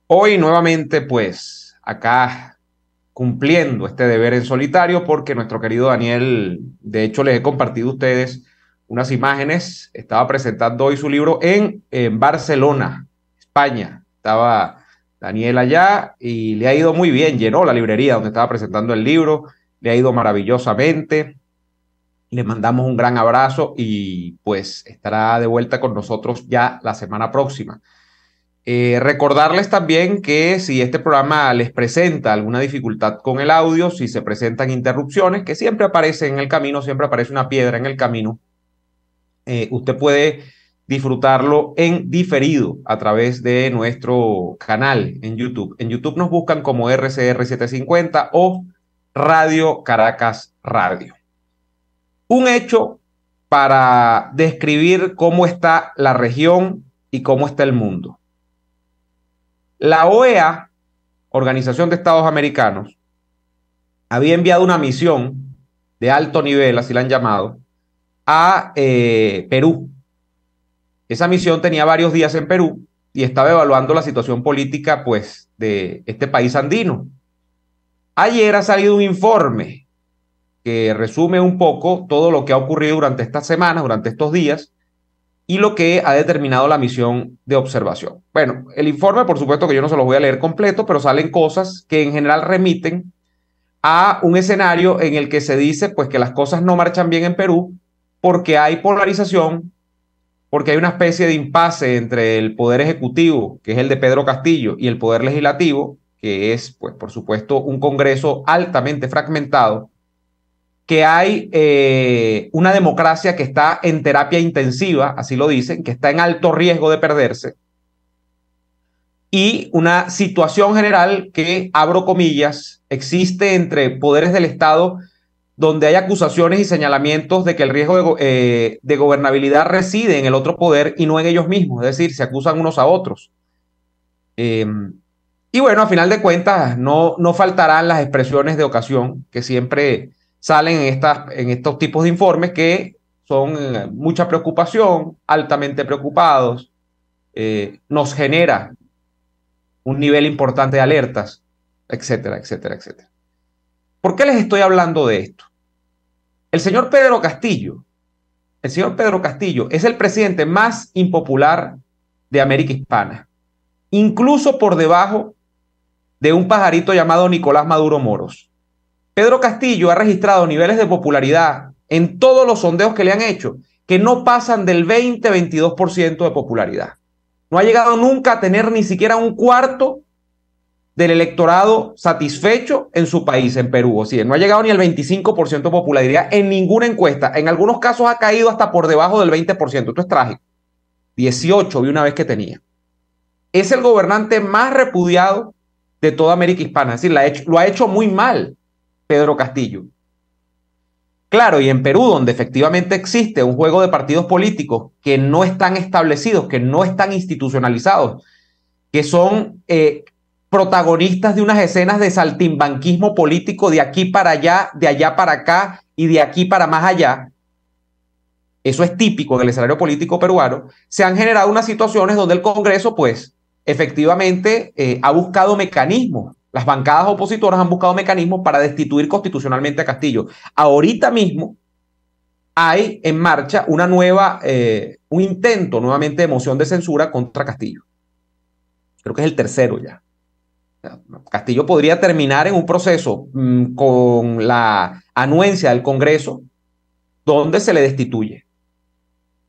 Hoy nuevamente, pues, acá cumpliendo este deber en solitario, porque nuestro querido Daniel, de hecho, les he compartido a ustedes unas imágenes. Estaba presentando hoy su libro en Barcelona, España. Estaba Daniel allá y le ha ido muy bien. Llenó la librería donde estaba presentando el libro. Le ha ido maravillosamente. Le mandamos un gran abrazo y pues estará de vuelta con nosotros ya la semana próxima. Recordarles también que si este programa les presenta alguna dificultad con el audio, si se presentan interrupciones, que siempre aparece en el camino, siempre aparece una piedra en el camino, usted puede disfrutarlo en diferido a través de nuestro canal en YouTube. En YouTube nos buscan como RCR 750 o Radio Caracas Radio. Un hecho para describir cómo está la región y cómo está el mundo. La OEA, Organización de Estados Americanos, había enviado una misión de alto nivel, así la han llamado, a Perú. Esa misión tenía varios días en Perú y estaba evaluando la situación política, pues, de este país andino. Ayer ha salido un informe que resume un poco todo lo que ha ocurrido durante estas semanas, durante estos días, y lo que ha determinado la misión de observación. Bueno, el informe, por supuesto que yo no se lo voy a leer completo, pero salen cosas que en general remiten a un escenario en el que se dice pues que las cosas no marchan bien en Perú porque hay polarización, porque hay una especie de impasse entre el poder ejecutivo, que es el de Pedro Castillo, y el poder legislativo, que es pues por supuesto un Congreso altamente fragmentado, que hay una democracia que está en terapia intensiva, así lo dicen, que está en alto riesgo de perderse, y una situación general que, abro comillas, existe entre poderes del Estado donde hay acusaciones y señalamientos de que el riesgo de gobernabilidad reside en el otro poder y no en ellos mismos, es decir, se acusan unos a otros. Eh, y bueno, a final de cuentas, no faltarán las expresiones de ocasión que siempre salen en estos tipos de informes que son mucha preocupación, altamente preocupados, nos genera un nivel importante de alertas, etcétera, etcétera, etcétera. ¿Por qué les estoy hablando de esto? El señor Pedro Castillo, el señor Pedro Castillo es el presidente más impopular de América Hispana, incluso por debajo de un pajarito llamado Nicolás Maduro Moros. Pedro Castillo ha registrado niveles de popularidad en todos los sondeos que le han hecho que no pasan del 20-22% de popularidad. No ha llegado nunca a tener ni siquiera un cuarto del electorado satisfecho en su país, en Perú. O sea, no ha llegado ni al 25% de popularidad en ninguna encuesta. En algunos casos ha caído hasta por debajo del 20%. Esto es trágico. 18 vi una vez que tenía. Es el gobernante más repudiado de toda América Hispana. Es decir, lo ha hecho muy mal Pedro Castillo. Claro, y en Perú, donde efectivamente existe un juego de partidos políticos que no están establecidos, que no están institucionalizados, que son protagonistas de unas escenas de saltimbanquismo político de aquí para allá, de allá para acá y de aquí para más allá. Eso es típico en el escenario político peruano. Se han generado unas situaciones donde el Congreso, pues, efectivamente ha buscado mecanismos. Las bancadas opositoras han buscado mecanismos para destituir constitucionalmente a Castillo. Ahorita mismo hay en marcha un intento nuevamente de moción de censura contra Castillo. Creo que es el tercero ya. Castillo podría terminar en un proceso con la anuencia del Congreso donde se le destituye.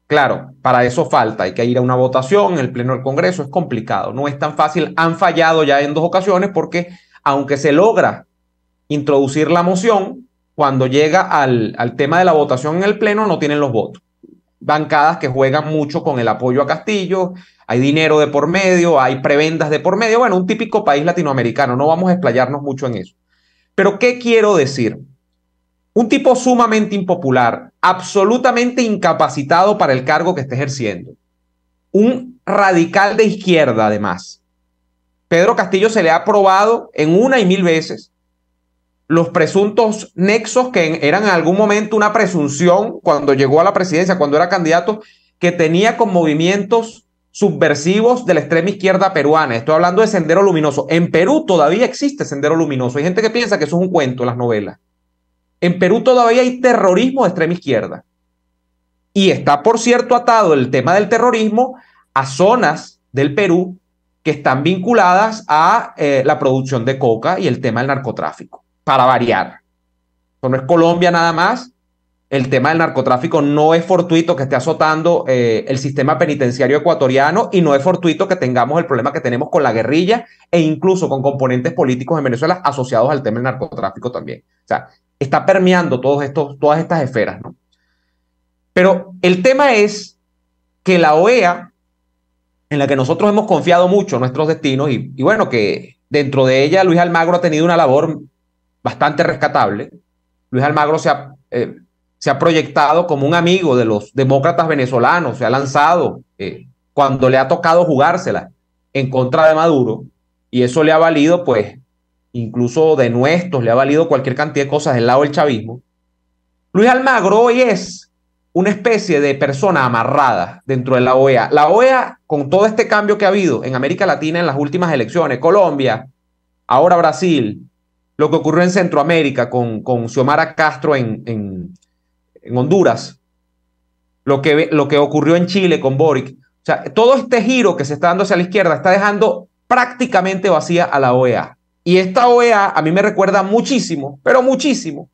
Claro, para eso falta, hay que ir a una votación en el Pleno del Congreso, es complicado, no es tan fácil. Han fallado ya en 2 ocasiones porque aunque se logra introducir la moción, cuando llega al tema de la votación en el Pleno no tienen los votos. Bancadas que juegan mucho con el apoyo a Castillo, hay dinero de por medio, hay prebendas de por medio, bueno, un típico país latinoamericano, no vamos a explayarnos mucho en eso. Pero ¿qué quiero decir? Un tipo sumamente impopular, absolutamente incapacitado para el cargo que esté ejerciendo, un radical de izquierda además. Pedro Castillo se le ha probado en una y mil veces los presuntos nexos que eran en algún momento una presunción cuando llegó a la presidencia, cuando era candidato, que tenía con movimientos subversivos de la extrema izquierda peruana. Estoy hablando de Sendero Luminoso. En Perú todavía existe Sendero Luminoso. Hay gente que piensa que eso es un cuento en las novelas. En Perú todavía hay terrorismo de extrema izquierda. Y está, por cierto, atado el tema del terrorismo a zonas del Perú que están vinculadas a la producción de coca y el tema del narcotráfico, para variar. Eso no es Colombia nada más. El tema del narcotráfico no es fortuito que esté azotando el sistema penitenciario ecuatoriano, y no es fortuito que tengamos el problema que tenemos con la guerrilla e incluso con componentes políticos en Venezuela asociados al tema del narcotráfico también. O sea, está permeando todas estas esferas, ¿no? Pero el tema es que la OEA, en la que nosotros hemos confiado mucho nuestros destinos, y bueno, que dentro de ella Luis Almagro ha tenido una labor bastante rescatable. Luis Almagro se ha proyectado como un amigo de los demócratas venezolanos, se ha lanzado cuando le ha tocado jugársela en contra de Maduro, y eso le ha valido, pues, incluso denuestos, le ha valido cualquier cantidad de cosas del lado del chavismo. Luis Almagro hoy es una especie de persona amarrada dentro de la OEA. La OEA, con todo este cambio que ha habido en América Latina en las últimas elecciones, Colombia, ahora Brasil, lo que ocurrió en Centroamérica con Xiomara Castro en Honduras, lo que ocurrió en Chile con Boric. O sea, todo este giro que se está dando hacia la izquierda está dejando prácticamente vacía a la OEA. Y esta OEA a mí me recuerda muchísimo, pero muchísimo,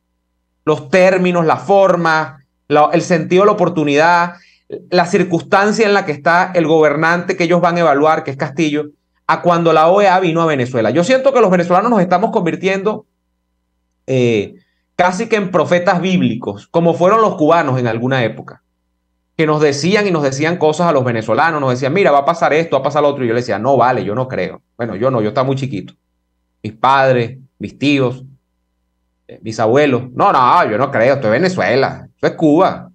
los términos, la forma, el sentido de la oportunidad, la circunstancia en la que está el gobernante que ellos van a evaluar, que es Castillo, a cuando la OEA vino a Venezuela. Yo siento que los venezolanos nos estamos convirtiendo casi que en profetas bíblicos, como fueron los cubanos en alguna época, que nos decían y nos decían cosas a los venezolanos, nos decían, mira, va a pasar esto, va a pasar lo otro, y yo les decía, no vale, yo no creo. Bueno, yo no, yo estaba muy chiquito. Mis padres, mis tíos, mis abuelos, no, yo no creo, esto es Venezuela, esto es Cuba,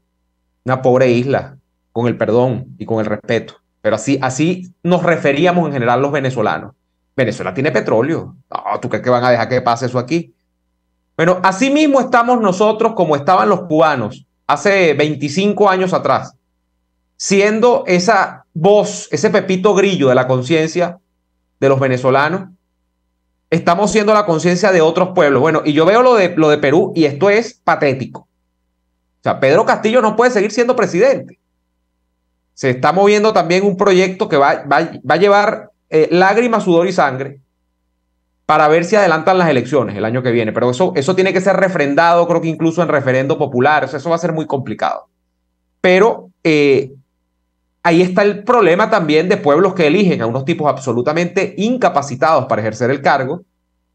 una pobre isla, con el perdón y con el respeto. Pero así nos referíamos en general los venezolanos. Venezuela tiene petróleo. No, ¿tú crees que van a dejar que pase eso aquí? Bueno, así mismo estamos nosotros como estaban los cubanos hace 25 años atrás, siendo esa voz, ese pepito grillo de la conciencia de los venezolanos. Estamos siendo la conciencia de otros pueblos. Bueno, y yo veo lo de Perú, y esto es patético. O sea, Pedro Castillo no puede seguir siendo presidente. Se está moviendo también un proyecto que va a llevar lágrimas, sudor y sangre para ver si adelantan las elecciones el año que viene. Pero eso tiene que ser refrendado, creo que incluso en referendo popular. O sea, eso va a ser muy complicado. Pero ahí está el problema también de pueblos que eligen a unos tipos absolutamente incapacitados para ejercer el cargo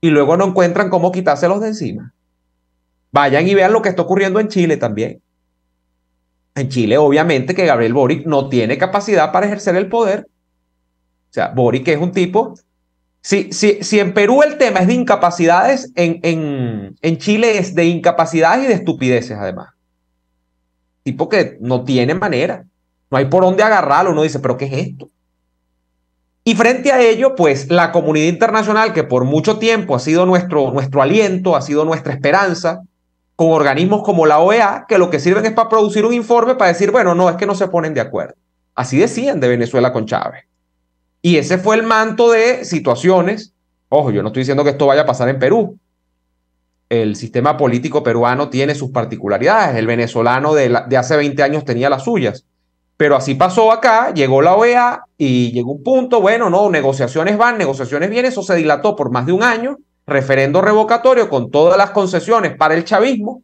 y luego no encuentran cómo quitárselos de encima. Vayan y vean lo que está ocurriendo en Chile también. En Chile, obviamente, que Gabriel Boric no tiene capacidad para ejercer el poder. O sea, Boric es un tipo... Si en Perú el tema es de incapacidades, en Chile es de incapacidades y de estupideces, además. Tipo que no tiene manera. No hay por dónde agarrarlo. Uno dice, ¿pero qué es esto? Y frente a ello, pues, la comunidad internacional, que por mucho tiempo ha sido nuestro aliento, ha sido nuestra esperanza, con organismos como la OEA, que lo que sirven es para producir un informe para decir, bueno, no, es que no se ponen de acuerdo. Así decían de Venezuela con Chávez. Y ese fue el manto de situaciones. Ojo, yo no estoy diciendo que esto vaya a pasar en Perú. El sistema político peruano tiene sus particularidades. El venezolano de hace 20 años tenía las suyas. Pero así pasó acá, llegó la OEA y llegó un punto, bueno, no, negociaciones van, negociaciones vienen, eso se dilató por más de un año, referendo revocatorio con todas las concesiones para el chavismo.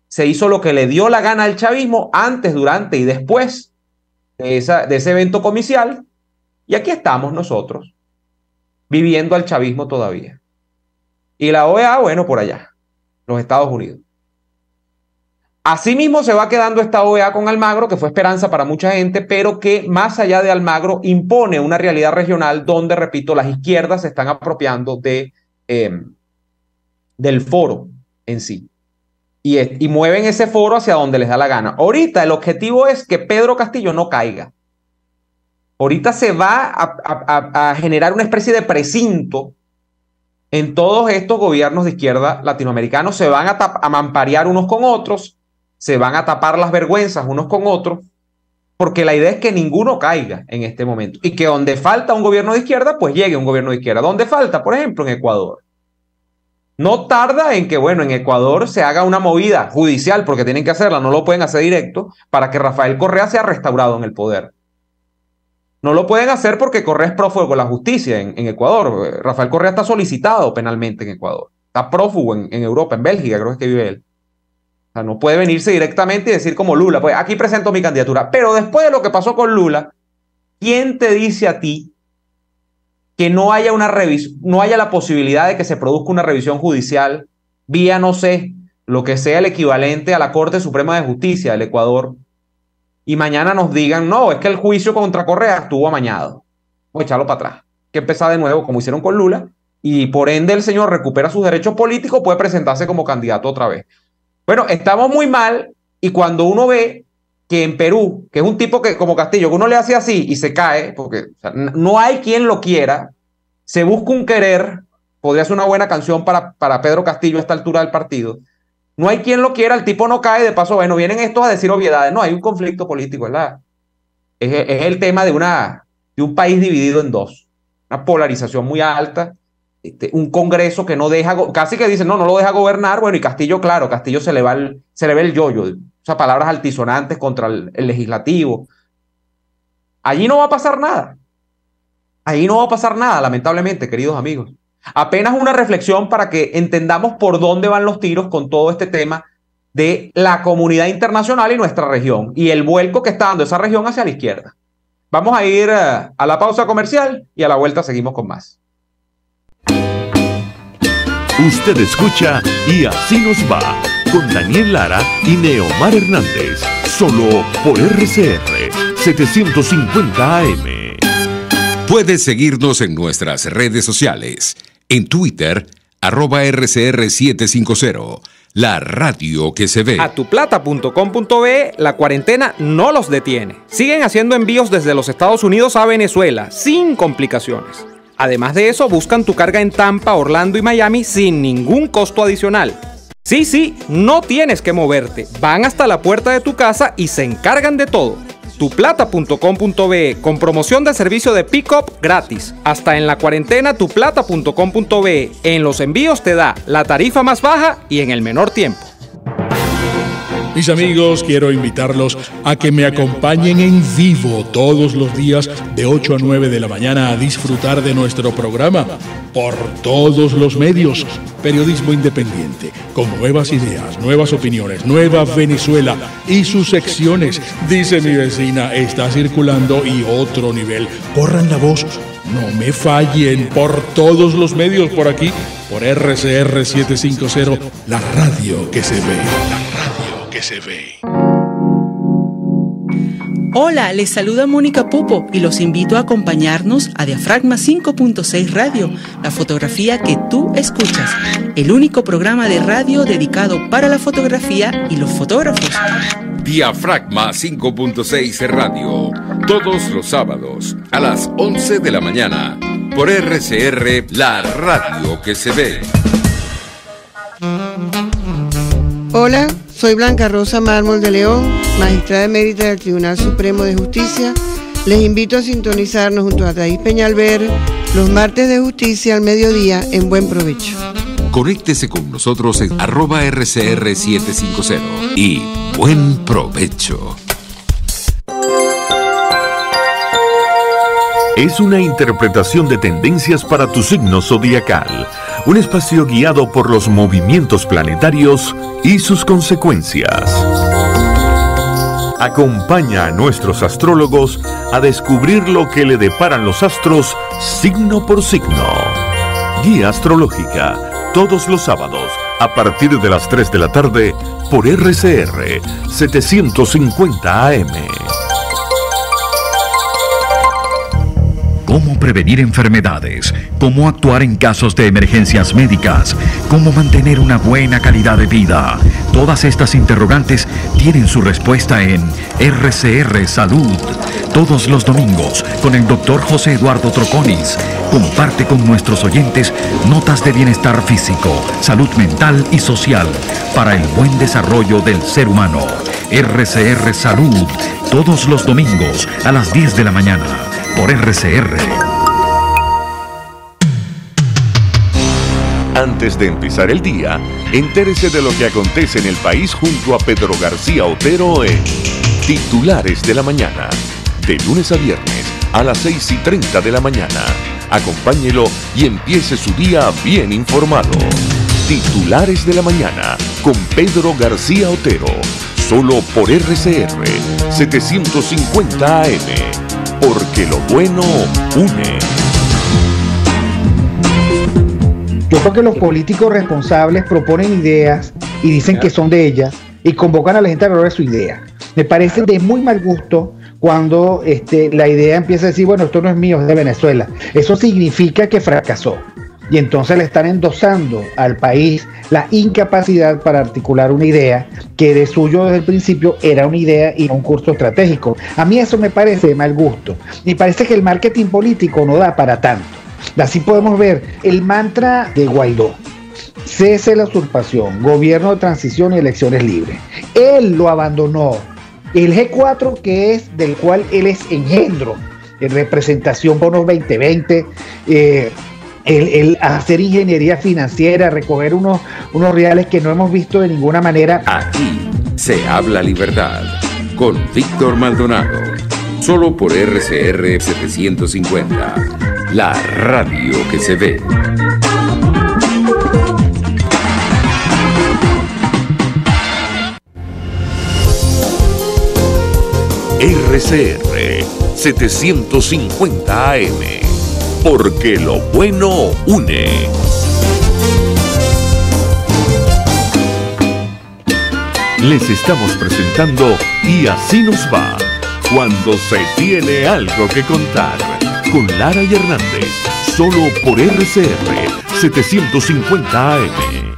Se hizo lo que le dio la gana al chavismo antes, durante y después de ese evento comicial. Y aquí estamos nosotros, viviendo al chavismo todavía. Y la OEA, bueno, por allá, los Estados Unidos. Asimismo se va quedando esta OEA con Almagro, que fue esperanza para mucha gente, pero que más allá de Almagro impone una realidad regional donde, repito, las izquierdas se están apropiando del foro en sí. Y mueven ese foro hacia donde les da la gana. Ahorita el objetivo es que Pedro Castillo no caiga. Ahorita se va a generar una especie de precinto en todos estos gobiernos de izquierda latinoamericanos. Se van a mamparear unos con otros, se van a tapar las vergüenzas unos con otros, porque la idea es que ninguno caiga en este momento y que donde falta un gobierno de izquierda, pues llegue un gobierno de izquierda. ¿Dónde falta? Por ejemplo, en Ecuador. No tarda en que, bueno, en Ecuador se haga una movida judicial, porque tienen que hacerla, no lo pueden hacer directo, para que Rafael Correa sea restaurado en el poder. No lo pueden hacer porque Correa es prófugo de la justicia en Ecuador. Rafael Correa está solicitado penalmente en Ecuador. Está prófugo en Europa, en Bélgica, creo que vive él. O sea, no puede venirse directamente y decir como Lula, pues aquí presento mi candidatura. Pero después de lo que pasó con Lula, ¿quién te dice a ti que no haya una revisión, no haya la posibilidad de que se produzca una revisión judicial vía, no sé, lo que sea el equivalente a la Corte Suprema de Justicia del Ecuador, y mañana nos digan, no, es que el juicio contra Correa estuvo amañado? Pues echarlo para atrás. Hay que empezar de nuevo, como hicieron con Lula, y por ende el señor recupera sus derechos políticos, puede presentarse como candidato otra vez. Bueno, estamos muy mal, y cuando uno ve que en Perú, que es un tipo que como Castillo, que uno le hace así y se cae, porque o sea, no hay quien lo quiera, se busca un querer, podría ser una buena canción para Pedro Castillo a esta altura del partido, no hay quien lo quiera, el tipo no cae, de paso, bueno, vienen estos a decir obviedades, no, hay un conflicto político, ¿verdad? Es el tema de un país dividido en dos, una polarización muy alta, un Congreso que no deja, casi que dicen, no lo deja gobernar, bueno, y Castillo, claro, Castillo se le ve el yoyo, o sea, palabras altisonantes contra el legislativo. Allí no va a pasar nada. Ahí no va a pasar nada, lamentablemente, queridos amigos. Apenas una reflexión para que entendamos por dónde van los tiros con todo este tema de la comunidad internacional y nuestra región, y el vuelco que está dando esa región hacia la izquierda. Vamos a ir a la pausa comercial y a la vuelta seguimos con más. Usted escucha Y Así Nos Va, con Daniel Lara y Neomar Hernández, solo por RCR 750 AM. Puedes seguirnos en nuestras redes sociales. En Twitter, @RCR750, la radio que se ve. Atuplata.com.be, la cuarentena no los detiene. Siguen haciendo envíos desde los Estados Unidos a Venezuela, sin complicaciones. Además de eso, buscan tu carga en Tampa, Orlando y Miami sin ningún costo adicional. Sí, no tienes que moverte. Van hasta la puerta de tu casa y se encargan de todo. Tuplata.com.be, con promoción de servicio de pick-up gratis. Hasta en la cuarentena, tuplata.com.be. En los envíos te da la tarifa más baja y en el menor tiempo. Mis amigos, quiero invitarlos a que me acompañen en vivo todos los días de 8 a 9 de la mañana a disfrutar de nuestro programa por todos los medios. Periodismo independiente, con nuevas ideas, nuevas opiniones, Nueva Venezuela y sus secciones. Dice mi vecina, está circulando y otro nivel. Corran la voz, no me fallen, por todos los medios por aquí, por RCR 750, la radio que se ve. La radio que se ve. Hola, les saluda Mónica Popo y los invito a acompañarnos a Diafragma 5.6 Radio, la fotografía que tú escuchas, el único programa de radio dedicado para la fotografía y los fotógrafos. Diafragma 5.6 Radio, todos los sábados a las 11 de la mañana, por RCR, la radio que se ve. Hola, soy Blanca Rosa Mármol de León, magistrada emérita del Tribunal Supremo de Justicia. Les invito a sintonizarnos junto a Thais Peñalver los martes de justicia al mediodía en Buen Provecho. Conéctese con nosotros en @RCR750 y buen provecho. Es una interpretación de tendencias para tu signo zodiacal. Un espacio guiado por los movimientos planetarios y sus consecuencias. Acompaña a nuestros astrólogos a descubrir lo que le deparan los astros signo por signo. Guía astrológica, todos los sábados a partir de las 3 de la tarde por RCR 750 AM. Cómo prevenir enfermedades, cómo actuar en casos de emergencias médicas, cómo mantener una buena calidad de vida. Todas estas interrogantes tienen su respuesta en RCR Salud. Todos los domingos con el Dr. José Eduardo Troconis. Comparte con nuestros oyentes notas de bienestar físico, salud mental y social para el buen desarrollo del ser humano. RCR Salud, todos los domingos a las 10 de la mañana, por RCR. Antes de empezar el día, entérese de lo que acontece en el país junto a Pedro García Otero en Titulares de la Mañana, de lunes a viernes a las 6:30 de la mañana. Acompáñelo y empiece su día bien informado. Titulares de la Mañana con Pedro García Otero, solo por RCR 750 AM, porque lo bueno une. Yo creo que los políticos responsables proponen ideas y dicen que son de ellas y convocan a la gente a hablar de su idea. Me parece de muy mal gusto cuando la idea empieza a decir, bueno, esto no es mío, es de Venezuela. Eso significa que fracasó. Y entonces le están endosando al país la incapacidad para articular una idea que de suyo desde el principio era una idea y no un curso estratégico. A mí eso me parece de mal gusto. Me parece que el marketing político no da para tanto. Así podemos ver el mantra de Guaidó: cese la usurpación, gobierno de transición y elecciones libres. Él lo abandonó. El G4, que es del cual él es engendro, en representación bonos 2020, el hacer ingeniería financiera, recoger unos reales que no hemos visto de ninguna manera. Aquí se habla libertad con Víctor Maldonado, solo por RCR 750, la radio que se ve. RCR 750 AM, porque lo bueno une. Les estamos presentando Y así nos va, cuando se tiene algo que contar, con Lara y Hernández, solo por RCR 750 AM.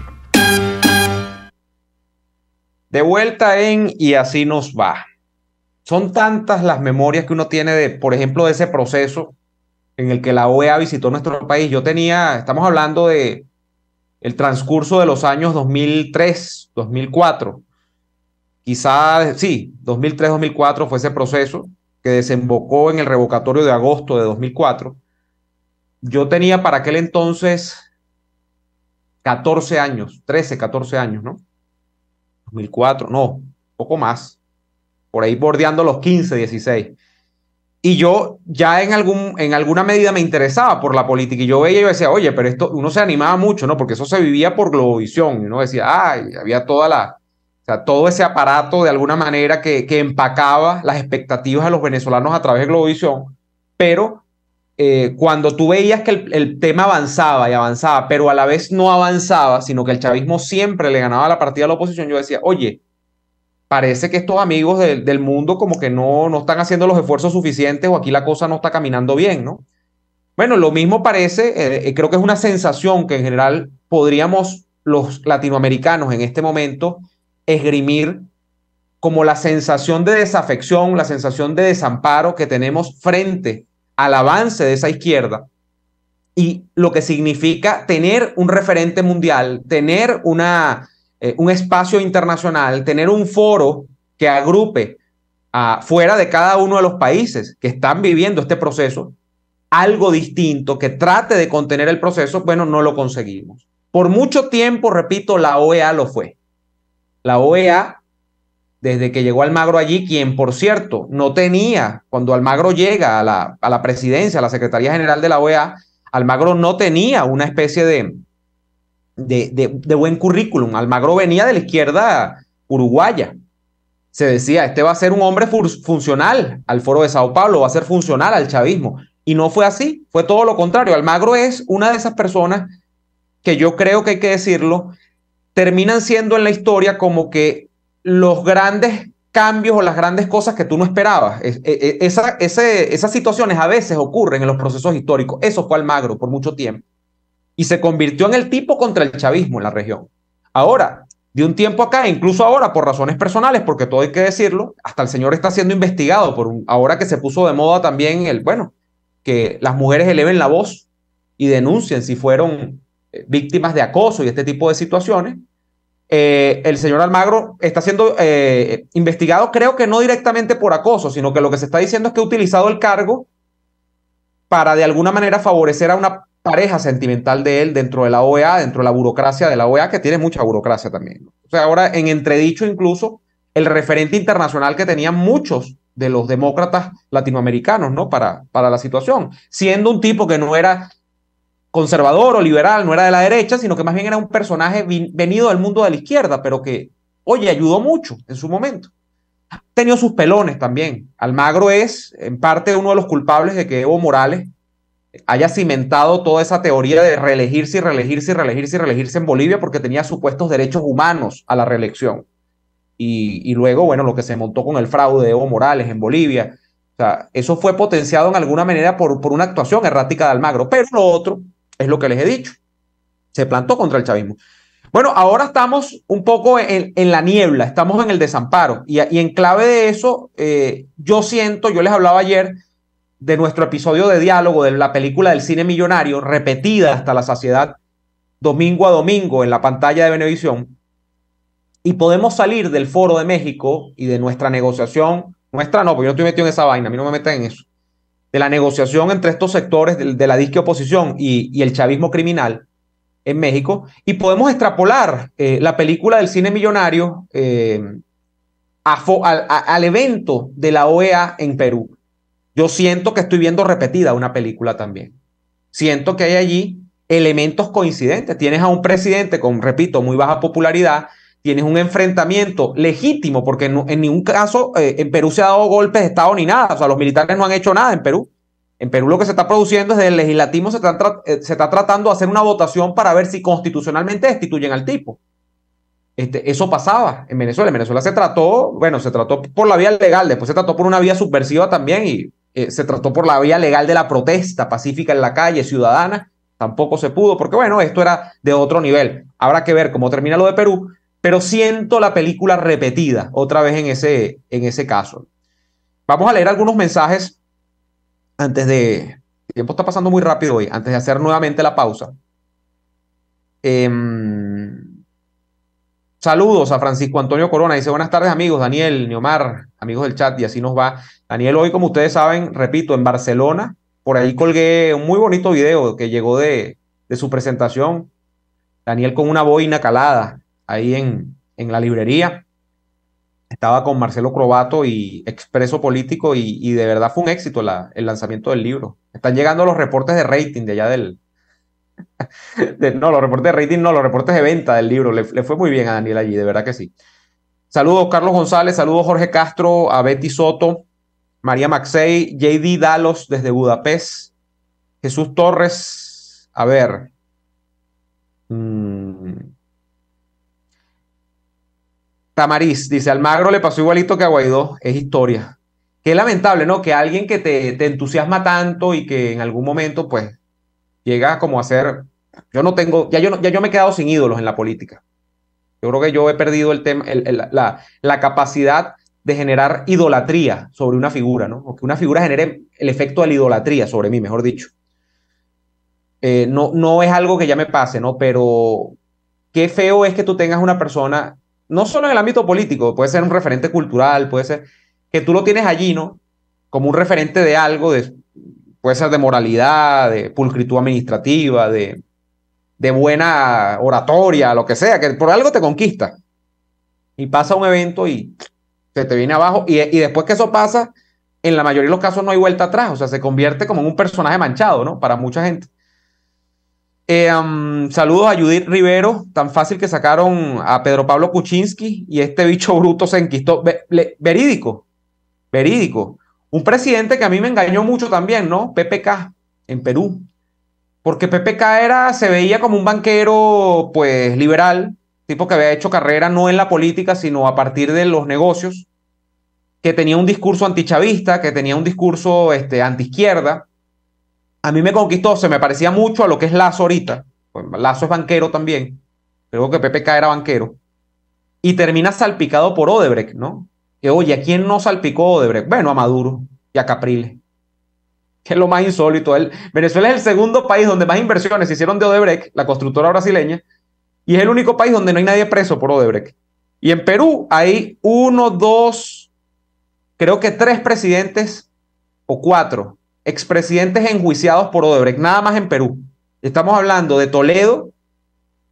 De vuelta en Y así nos va. Son tantas las memorias que uno tiene de, por ejemplo, de ese proceso en el que la OEA visitó nuestro país. Estamos hablando de el transcurso de los años 2003, 2004. Quizá, sí, 2003, 2004 fue ese proceso que desembocó en el revocatorio de agosto de 2004. Yo tenía para aquel entonces 14 años, 13, 14 años, ¿no? 2004, no, poco más. Por ahí bordeando los 15, 16. Y yo ya en alguna medida me interesaba por la política. Y yo veía y yo decía, oye, pero esto, uno se animaba mucho, ¿no? Porque eso se vivía por Globovisión. Y uno decía, ay, había todo ese aparato de alguna manera que empacaba las expectativas de los venezolanos a través de Globovisión. Pero cuando tú veías que el tema avanzaba y avanzaba, pero a la vez no avanzaba, sino que el chavismo siempre le ganaba la partida a la oposición, yo decía, oye, parece que estos amigos del mundo como que no están haciendo los esfuerzos suficientes o aquí la cosa no está caminando bien, ¿no? Bueno, lo mismo parece, creo que es una sensación que en general podríamos los latinoamericanos en este momento esgrimir como la sensación de desafección, la sensación de desamparo que tenemos frente al avance de esa izquierda y lo que significa tener un referente mundial, tener un espacio internacional, tener un foro que agrupe fuera de cada uno de los países que están viviendo este proceso, algo distinto que trate de contener el proceso. Bueno, no lo conseguimos. Por mucho tiempo, repito, la OEA lo fue. La OEA, desde que llegó Almagro allí, quien por cierto no tenía, cuando Almagro llega a la presidencia, a la Secretaría General de la OEA, Almagro no tenía una especie de buen currículum. Almagro venía de la izquierda uruguaya. Se decía, este va a ser un hombre funcional al Foro de Sao Paulo, va a ser funcional al chavismo. Y no fue así, fue todo lo contrario. Almagro es una de esas personas que yo creo que hay que decirlo, terminan siendo en la historia como que los grandes cambios o las grandes cosas que tú no esperabas. Esas situaciones a veces ocurren en los procesos históricos. Eso fue Almagro por mucho tiempo. Y se convirtió en el tipo contra el chavismo en la región. Ahora, de un tiempo acá, incluso ahora por razones personales, porque todo hay que decirlo, hasta el señor está siendo investigado ahora que se puso de moda también que las mujeres eleven la voz y denuncien si fueron víctimas de acoso y este tipo de situaciones. el señor Almagro está siendo investigado, creo que no directamente por acoso, sino que lo que se está diciendo es que ha utilizado el cargo para de alguna manera favorecer a una pareja sentimental de él dentro de la OEA, dentro de la burocracia de la OEA, que tiene mucha burocracia también, ¿no? O sea, ahora en entredicho incluso el referente internacional que tenían muchos de los demócratas latinoamericanos, ¿no? Para la situación, siendo un tipo que no era conservador o liberal, no era de la derecha, sino que más bien era un personaje venido del mundo de la izquierda, pero que, oye, ayudó mucho en su momento. Ha tenido sus pelones también. Almagro es, en parte, uno de los culpables de que Evo Morales haya cimentado toda esa teoría de reelegirse y reelegirse y reelegirse y reelegirse en Bolivia porque tenía supuestos derechos humanos a la reelección. Y luego, bueno, lo que se montó con el fraude de Evo Morales en Bolivia. O sea, eso fue potenciado en alguna manera por una actuación errática de Almagro. Pero lo otro es lo que les he dicho. Se plantó contra el chavismo. Bueno, ahora estamos un poco en la niebla, estamos en el desamparo. Y en clave de eso, yo les hablaba ayer de nuestro episodio de diálogo de la película del cine millonario, repetida hasta la saciedad, domingo a domingo en la pantalla de Venevisión. Y podemos salir del Foro de México y de nuestra negociación, nuestra no, porque yo no estoy metido en esa vaina, a mí no me meten en eso, de la negociación entre estos sectores de la disque oposición y el chavismo criminal en México, y podemos extrapolar la película del cine millonario al evento de la OEA en Perú. Yo siento que estoy viendo repetida una película también. Siento que hay allí elementos coincidentes. Tienes a un presidente con, repito, muy baja popularidad, tienes un enfrentamiento legítimo, porque en ningún caso en Perú se ha dado golpes de Estado ni nada. O sea, los militares no han hecho nada en Perú. En Perú lo que se está produciendo es que el legislativo se está tratando de hacer una votación para ver si constitucionalmente destituyen al tipo. Eso pasaba en Venezuela. En Venezuela se trató por la vía legal, después se trató por una vía subversiva también y se trató por la vía legal de la protesta pacífica en la calle, ciudadana. Tampoco se pudo, porque bueno, esto era de otro nivel. Habrá que ver cómo termina lo de Perú, pero siento la película repetida otra vez en ese caso. Vamos a leer algunos mensajes antes de... El tiempo está pasando muy rápido hoy, antes de hacer nuevamente la pausa. Saludos a Francisco Antonio Corona, dice buenas tardes amigos, Daniel, Neomar, amigos del chat, y así nos va. Daniel hoy, como ustedes saben, repito, en Barcelona, por ahí colgué un muy bonito video que llegó de su presentación. Daniel con una boina calada ahí en la librería. Estaba con Marcelo Crobato y Expreso Político y de verdad fue un éxito el lanzamiento del libro. Están llegando los reportes de rating de allá no, los reportes de rating no, los reportes de venta del libro. Le fue muy bien a Daniel allí, de verdad que sí. Saludos Carlos González, saludos Jorge Castro, a Betty Soto, María Maxey, JD Dalos desde Budapest, Jesús Torres, a ver. Tamariz dice, Almagro le pasó igualito que a Guaidó, es historia. Qué lamentable, ¿no? Que alguien que te entusiasma tanto y que en algún momento, pues, llega como a ser... Yo no tengo... Ya yo me he quedado sin ídolos en la política. Yo creo que yo he perdido el tema, la capacidad de generar idolatría sobre una figura, ¿no? O que una figura genere el efecto de la idolatría sobre mí, mejor dicho. No es algo que ya me pase, ¿no? Pero qué feo es que tú tengas una persona... No solo en el ámbito político, puede ser un referente cultural, puede ser que tú lo tienes allí, ¿no? Como un referente de algo, puede ser de moralidad, de pulcritud administrativa, de buena oratoria, lo que sea, que por algo te conquista. Y pasa un evento y se te viene abajo. Y después que eso pasa, en la mayoría de los casos no hay vuelta atrás. O sea, se convierte como en un personaje manchado, ¿no? Para mucha gente. Saludos a Judith Rivero, tan fácil que sacaron a Pedro Pablo Kuczynski y este bicho bruto se enquistó. Verídico. Un presidente que a mí me engañó mucho también, ¿no? PPK en Perú. Porque PPK se veía como un banquero, pues, liberal, tipo que había hecho carrera no en la política, sino a partir de los negocios, que tenía un discurso antichavista, que tenía un discurso antiizquierda. A mí me conquistó, se me parecía mucho a lo que es Lazo ahorita. Pues Lazo es banquero también. Creo que PPK era banquero. Y termina salpicado por Odebrecht, ¿no? Que, oye, ¿a quién no salpicó Odebrecht? Bueno, a Maduro y a Capriles. Que es lo más insólito. Venezuela es el segundo país donde más inversiones se hicieron de Odebrecht, la constructora brasileña, Y es el único país donde no hay nadie preso por Odebrecht. Y en Perú hay 1, 2, creo que 3 presidentes o 4 expresidentes enjuiciados por Odebrecht, nada más en Perú. Estamos hablando de Toledo,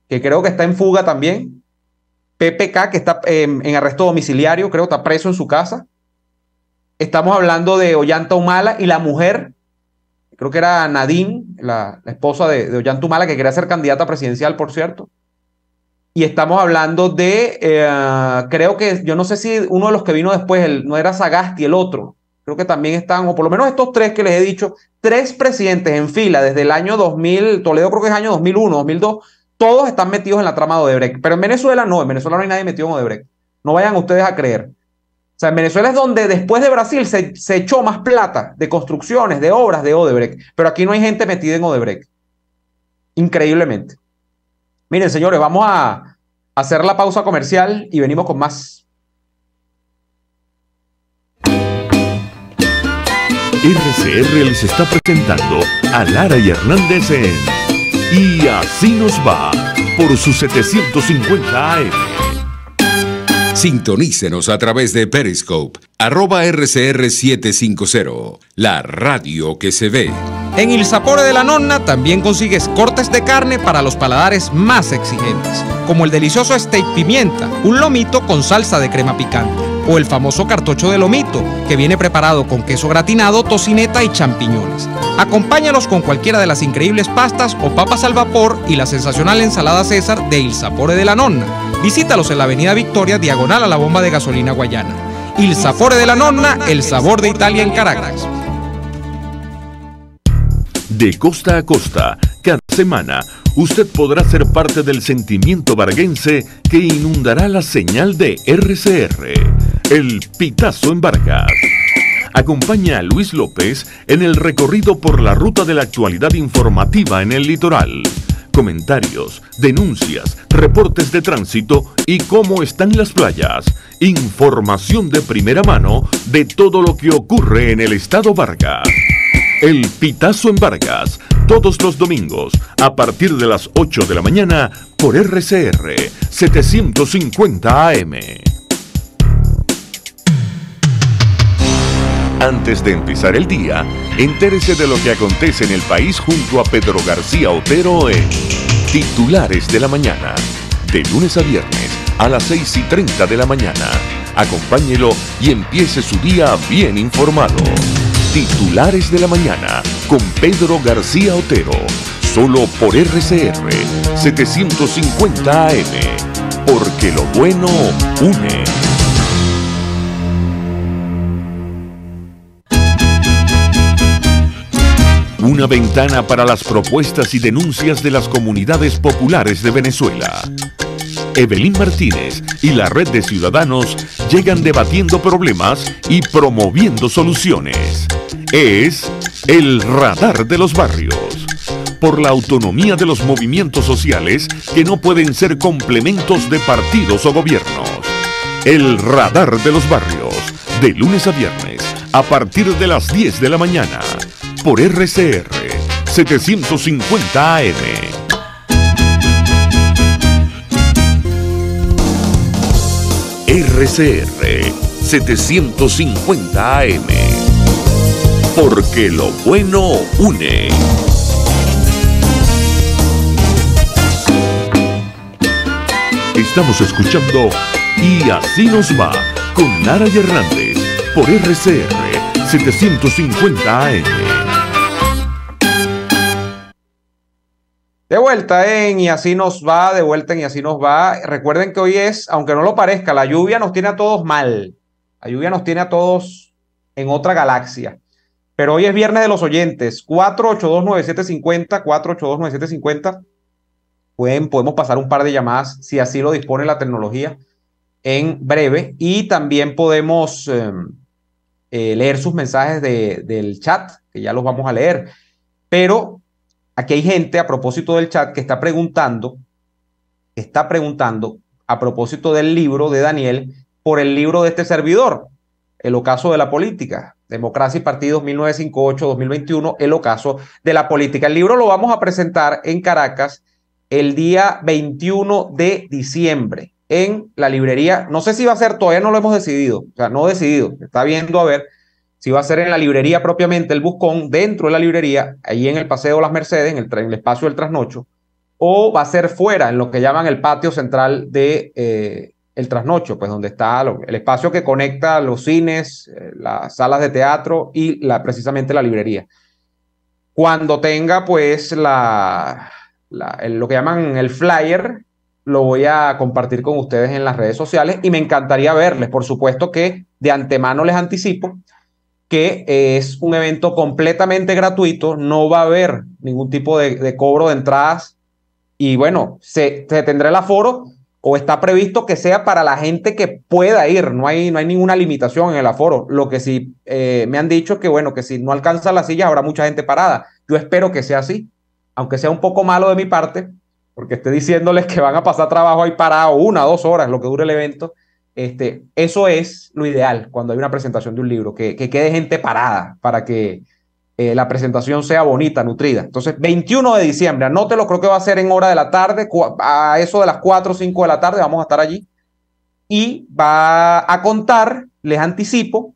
que creo que está en fuga también, PPK, que está en arresto domiciliario, creo que está preso en su casa. Estamos hablando de Ollanta Humala y la mujer, creo que era Nadine, la esposa de Ollanta Humala, que quería ser candidata presidencial, por cierto. Y estamos hablando de, creo que, yo no sé si uno de los que vino después, no era Sagasti, el otro. Creo que también están, o por lo menos estos 3 que les he dicho, 3 presidentes en fila desde el año 2000, Toledo creo que es año 2001, 2002, todos están metidos en la trama de Odebrecht. Pero en Venezuela no hay nadie metido en Odebrecht. No vayan ustedes a creer. O sea, en Venezuela es donde después de Brasil se echó más plata de construcciones, de obras de Odebrecht. Pero aquí no hay gente metida en Odebrecht. Increíblemente. Miren, señores, vamos a hacer la pausa comercial y venimos con más. RCR les está presentando a Lara y Hernández en Y Así Nos Va por su 750 AM. Sintonícenos a través de Periscope, @RCR750, la radio que se ve. En Il Sapore de la Nonna también consigues cortes de carne para los paladares más exigentes, como el delicioso steak pimienta, un lomito con salsa de crema picante, o el famoso cartocho de lomito, que viene preparado con queso gratinado, tocineta y champiñones. Acompáñalos con cualquiera de las increíbles pastas o papas al vapor y la sensacional ensalada César de Il Sapore de la Nonna. Visítalos en la avenida Victoria, diagonal a la bomba de gasolina Guayana. Il Sapore de la Nonna, el sabor de Italia en Caracas. De costa a costa, cada semana, usted podrá ser parte del sentimiento varguense que inundará la señal de RCR, el Pitazo en Vargas. Acompaña a Luis López en el recorrido por la ruta de la actualidad informativa en el litoral. Comentarios, denuncias, reportes de tránsito y cómo están las playas. Información de primera mano de todo lo que ocurre en el estado Vargas. El Pitazo en Vargas, todos los domingos, a partir de las 8 de la mañana, por RCR 750 AM. Antes de empezar el día, entérese de lo que acontece en el país junto a Pedro García Otero en Titulares de la Mañana, de lunes a viernes a las 6:30 de la mañana. Acompáñelo y empiece su día bien informado. Titulares de la Mañana con Pedro García Otero, solo por RCR 750 AM, porque lo bueno une. Una ventana para las propuestas y denuncias de las comunidades populares de Venezuela. Evelyn Martínez y la Red de Ciudadanos llegan debatiendo problemas y promoviendo soluciones. Es el Radar de los Barrios. Por la autonomía de los movimientos sociales que no pueden ser complementos de partidos o gobiernos. El Radar de los Barrios, de lunes a viernes, a partir de las 10 de la mañana, por RCR 750 AM. RCR 750 AM. Porque lo bueno une. Estamos escuchando Y Así Nos Va con Lara y Hernández por RCR 750 AM. De vuelta en Y Así Nos Va, de vuelta en Y Así Nos Va. Recuerden que hoy es, aunque no lo parezca, la lluvia nos tiene a todos mal. La lluvia nos tiene a todos en otra galaxia. Pero hoy es viernes de los oyentes. 4829750, 4829750. Podemos pasar un par de llamadas, si así lo dispone la tecnología, en breve. Y también podemos leer sus mensajes del chat, que ya los vamos a leer. Pero aquí hay gente, a propósito del chat, que está preguntando a propósito del libro de Daniel, por el libro de este servidor, El ocaso de la política, Democracia y Partidos 1958-2021, El ocaso de la política. El libro lo vamos a presentar en Caracas el día 21 de diciembre en la librería. No sé si va a ser, todavía no lo hemos decidido, o sea, no decidido, está viendo a ver si va a ser en la librería propiamente, el Buscón, dentro de la librería, ahí en el Paseo Las Mercedes, en el espacio del Trasnocho, o va a ser fuera, en lo que llaman el patio central de el Trasnocho, pues donde está el espacio que conecta los cines, las salas de teatro y precisamente la librería. Cuando tenga pues lo que llaman el flyer, lo voy a compartir con ustedes en las redes sociales y me encantaría verles. Por supuesto que de antemano les anticipo que es un evento completamente gratuito, no va a haber ningún tipo de cobro de entradas y bueno, se tendrá el aforo o está previsto que sea para la gente que pueda ir, no hay ninguna limitación en el aforo. Lo que sí me han dicho que bueno, que si no alcanzan las sillas habrá mucha gente parada. Yo espero que sea así, aunque sea un poco malo de mi parte, porque estoy diciéndoles que van a pasar trabajo ahí parado 1 o 2 horas, lo que dure el evento. Eso es lo ideal cuando hay una presentación de un libro, que quede gente parada para que la presentación sea bonita, nutrida. Entonces, 21 de diciembre, anótelo, creo que va a ser en hora de la tarde, a eso de las 4 o 5 de la tarde vamos a estar allí. Y va a contar, les anticipo,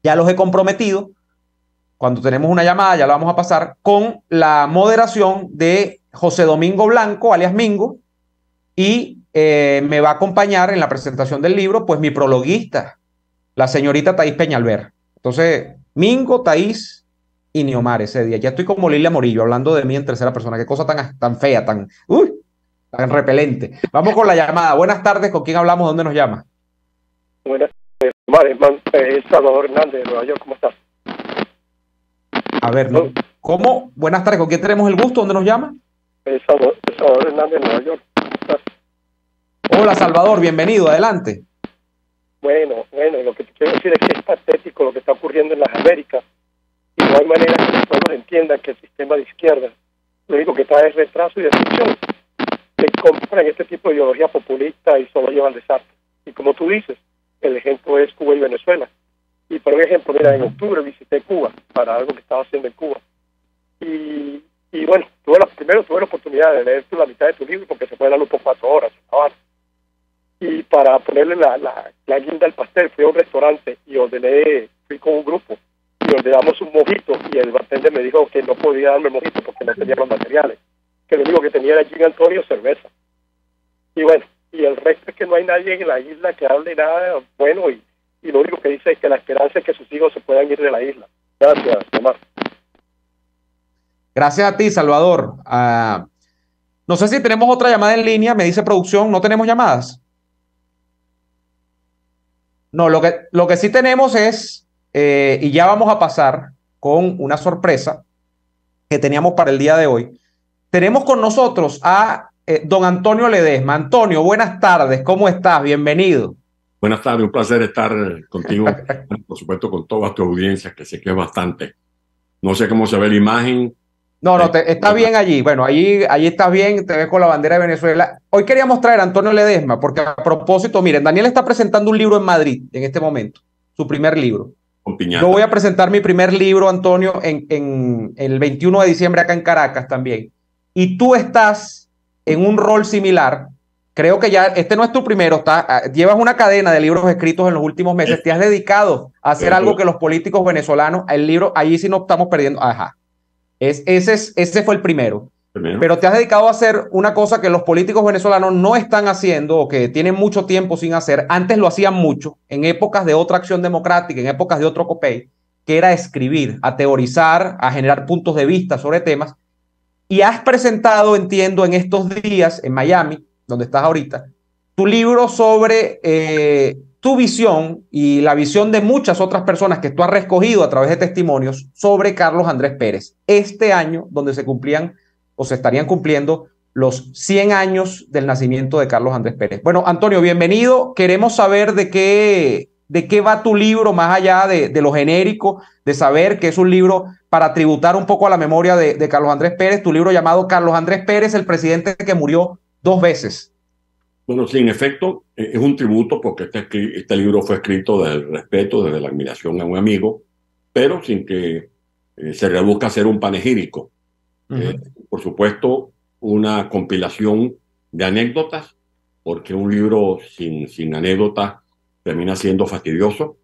ya los he comprometido, cuando tenemos una llamada, ya la vamos a pasar, con la moderación de José Domingo Blanco, alias Mingo, y me va a acompañar en la presentación del libro, pues mi prologuista, la señorita Thaís Peñalver. Entonces, Mingo, Thaís y Niomar ese día. Ya estoy como Lilia Morillo, hablando de mí en tercera persona. Qué cosa tan fea, tan repelente. Vamos con la llamada. Buenas tardes, ¿con quién hablamos? ¿Dónde nos llama? Buenas tardes, Salvador Hernández de Nueva York, ¿cómo estás? A ver, ¿no? ¿Cómo? Buenas tardes, ¿con quién tenemos el gusto? ¿Dónde nos llama? Salvador Hernández de Nueva York, ¿cómo estás? Hola, Salvador, bienvenido, adelante. Bueno, lo que te quiero decir es que es patético lo que está ocurriendo en las Américas y no hay manera que los pueblos entiendan que el sistema de izquierda lo único que trae es retraso y destrucción. Que compran este tipo de ideología populista y solo llevan desastre. Y como tú dices, el ejemplo es Cuba y Venezuela. Y por ejemplo, mira, en octubre visité Cuba para algo que estaba haciendo en Cuba. Y bueno, tuve la oportunidad de leer la mitad de tu libro porque se fue la luz por 4 horas. Y para ponerle la guinda al pastel, fui a un restaurante y fui con un grupo y ordenamos un mojito y el bartender me dijo que no podía darme el mojito porque no tenía los materiales, que lo único que tenía era gin Antonio cerveza. Y bueno, y el resto es que no hay nadie en la isla que hable nada bueno y lo único que dice es que la esperanza es que sus hijos se puedan ir de la isla. Gracias, Omar. Gracias a ti, Salvador. No sé si tenemos otra llamada en línea, me dice producción, ¿no tenemos llamadas? No, lo que sí tenemos es, y ya vamos a pasar con una sorpresa que teníamos para el día de hoy. Tenemos con nosotros a don Antonio Ledesma. Antonio, buenas tardes, ¿cómo estás? Bienvenido. Buenas tardes, un placer estar contigo, por supuesto con toda tu audiencia, que sé que es bastante. No sé cómo se ve la imagen. No, está bien allí. Bueno, allí estás bien, te ves con la bandera de Venezuela. Hoy queríamos traer a Antonio Ledesma, porque a propósito, miren, Daniel está presentando un libro en Madrid en este momento, su primer libro. Con piñata. Yo voy a presentar mi primer libro, Antonio, en el 21 de diciembre acá en Caracas también. Y tú estás en un rol similar. Creo que ya, este no es tu primero, llevas una cadena de libros escritos en los últimos meses. Te has dedicado a hacer algo que los políticos venezolanos, el libro, allí sí no estamos perdiendo. Ajá. Ese fue el primero. Pero te has dedicado a hacer una cosa que los políticos venezolanos no están haciendo o que tienen mucho tiempo sin hacer. Antes lo hacían mucho, en épocas de otra acción democrática, en épocas de otro COPEI, que era escribir, a teorizar, a generar puntos de vista sobre temas. Y has presentado, entiendo, en estos días en Miami, donde estás ahorita, tu libro sobre tu visión y la visión de muchas otras personas que tú has recogido a través de testimonios sobre Carlos Andrés Pérez. Este año, donde se cumplían o se estarían cumpliendo los 100 años del nacimiento de Carlos Andrés Pérez. Bueno, Antonio, bienvenido. Queremos saber de qué va tu libro, más allá de lo genérico, de saber que es un libro para tributar un poco a la memoria de Carlos Andrés Pérez, tu libro llamado Carlos Andrés Pérez, el presidente que murió 2 veces. Bueno, sí, en efecto, es un tributo porque este libro fue escrito desde el respeto, desde la admiración a un amigo, pero sin que se reduzca a ser un panegírico. Por supuesto, una compilación de anécdotas, porque un libro sin anécdotas termina siendo fastidioso,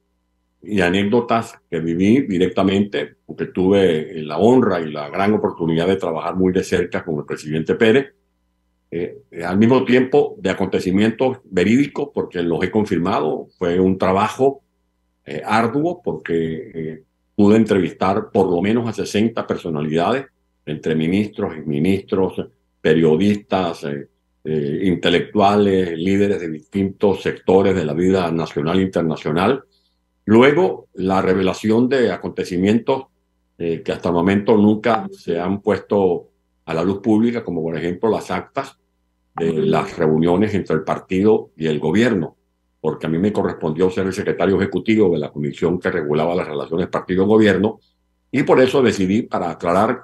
y anécdotas que viví directamente, porque tuve la honra y la gran oportunidad de trabajar muy de cerca con el presidente Pérez, al mismo tiempo de acontecimientos verídicos, porque los he confirmado. Fue un trabajo arduo, porque pude entrevistar por lo menos a 60 personalidades, entre ministros, exministros, periodistas, intelectuales, líderes de distintos sectores de la vida nacional e internacional. Luego, la revelación de acontecimientos que hasta el momento nunca se han puesto a la luz pública, como por ejemplo las actas de las reuniones entre el partido y el gobierno, porque a mí me correspondió ser el secretario ejecutivo de la comisión que regulaba las relaciones partido-gobierno, y por eso decidí, para aclarar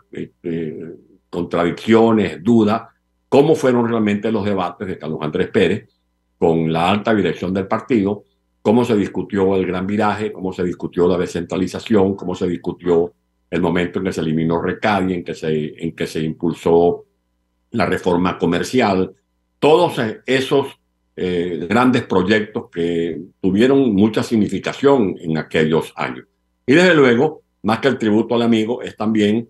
contradicciones, dudas, cómo fueron realmente los debates de Carlos Andrés Pérez con la alta dirección del partido, cómo se discutió el gran viraje, cómo se discutió la descentralización, cómo se discutió el momento en que se eliminó Recadi, en que se impulsó la reforma comercial, todos esos grandes proyectos que tuvieron mucha significación en aquellos años. Y desde luego, más que el tributo al amigo, es también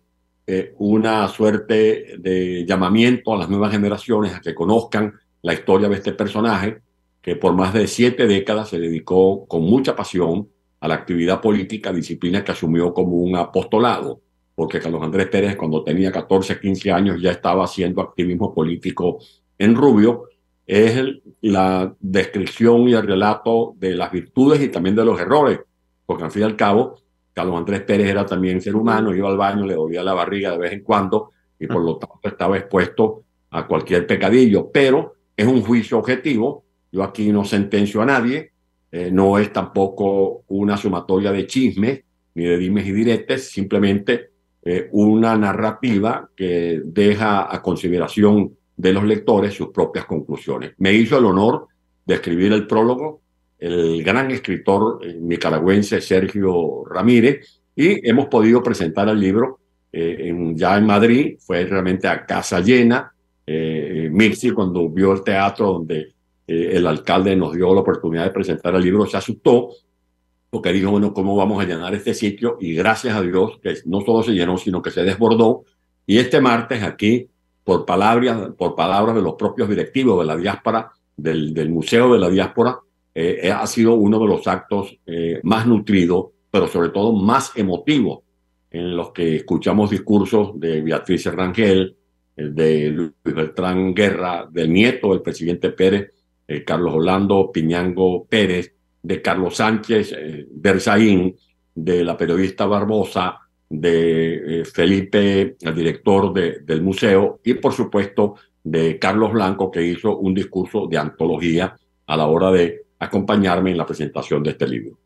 una suerte de llamamiento a las nuevas generaciones a que conozcan la historia de este personaje, que por más de 7 décadas se dedicó con mucha pasión a la actividad política, disciplina que asumió como un apostolado, porque Carlos Andrés Pérez, cuando tenía 14, 15 años, ya estaba haciendo activismo político en Rubio. Es la descripción y el relato de las virtudes y también de los errores, porque al fin y al cabo, Carlos Andrés Pérez era también ser humano, iba al baño, le dolía la barriga de vez en cuando, y por lo tanto estaba expuesto a cualquier pecadillo, pero es un juicio objetivo. Yo aquí no sentencio a nadie, no es tampoco una sumatoria de chismes ni de dimes y diretes, simplemente una narrativa que deja a consideración de los lectores sus propias conclusiones. Me hizo el honor de escribir el prólogo el gran escritor nicaragüense Sergio Ramírez, y hemos podido presentar el libro ya en Madrid. Fue realmente a casa llena. Mirci, cuando vio el teatro donde el alcalde nos dio la oportunidad de presentar el libro, se asustó, porque dijo, bueno, ¿cómo vamos a llenar este sitio? Y gracias a Dios que no solo se llenó, sino que se desbordó. Y este martes aquí, por palabras de los propios directivos de la diáspora, del Museo de la Diáspora, ha sido uno de los actos más nutridos, pero sobre todo más emotivos, en los que escuchamos discursos de Beatriz Rangel, de Luis Beltrán Guerra, del nieto del presidente Pérez, Carlos Orlando Piñango Pérez, de Carlos Sánchez Berzaín, de la periodista Barbosa, de Felipe, el director del museo, y por supuesto de Carlos Blanco, que hizo un discurso de antología a la hora de acompañarme en la presentación de este libro.